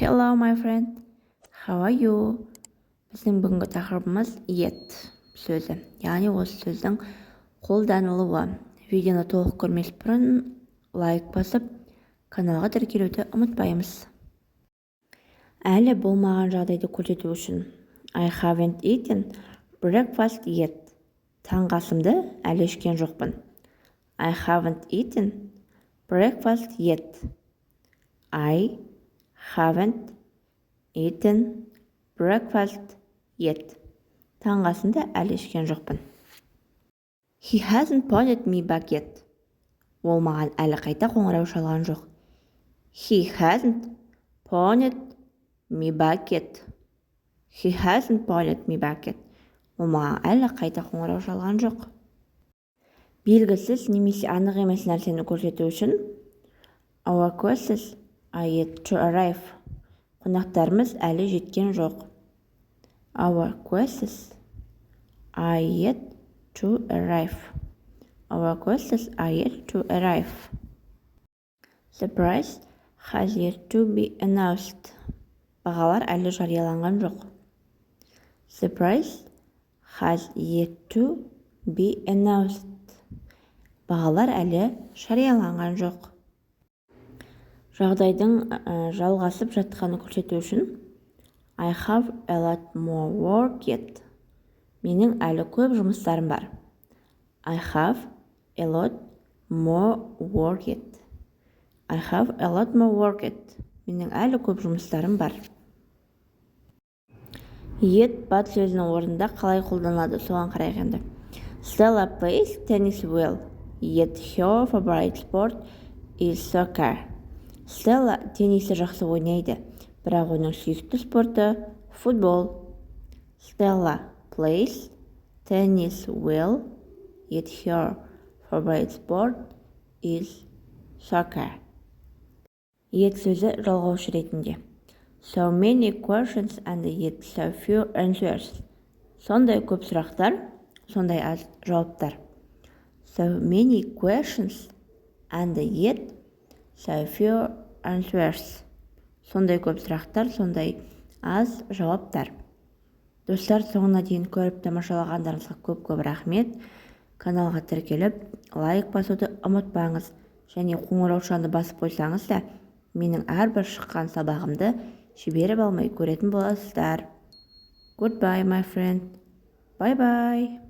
Hello, my friend. How are you? Біздің бүгінгі тақырыбымыз yet сөзі. Яғни осы сөздің қолданылуы. Видеоны толық көрмес бұрын лайк басып, каналға тіркелуді ұмытпаймыз. Әлі болмаған жағдайды көрсету үшін I haven't eaten breakfast yet. Таңғы асымды әлі ішкен жоқпын. I haven't eaten breakfast yet. I haven't eaten breakfast yet. Таңғы асымды әлі ішкен жоқпын. He hasn't phoned me back yet. Ол маған әлі қайта қоңырау шалған жоқ. He hasn't phoned me back yet. He hasn't phoned me back yet. Ол маған әлі қайта қоңырау шалған жоқ. Белгісіз немесе анық емес нәрсені көрсету үшін Our guests are yet to arrive. Қонақтарымыз әлі жеткен жоқ. Our guests are yet to arrive. Our guests are yet to arrive. The price has yet to be announced. Бағалар әлі жарияланған жоқ. The price has yet to be announced. Бағалар әлі жарияланған жоқ. Жағдайдың жалғасып жатқаны көрсету үшін I have a lot more work yet. Менің әлі көп жұмыстарым бар. I have a lot more work yet. I have a lot more work yet. Менің әлі көп жұмыстарым бар. Yet бат сөзінің орнында қалай қолданылады, соған қарайық енді. Stella plays tennis well, yet her favorite sport is soccer. Stella теннисті жақсы ойнайды, бірақ оның сүйікті спорты футбол. Stella plays tennis well, yet her favorite sport is soccer. Yet сөзі жалғаушы ретінде. So many questions and yet so few answers. Сондай көп сұрақтар, сондай аз жауаптар. So many questions and yet so few answers. Сондай көп сұрақтар, сондай аз жауаптар. Достар, соңына дейін көріп тамашалағандарыңызға көп рахмет. Каналға тіркеліп, лайк басуды ұмытпаңыз. Және қоңыраушаны басып қойсаңыз да, менің әрбір шыққан сабағымды жіберіп алмай көретін боласыздар. Goodbye, my friend. Bye-bye.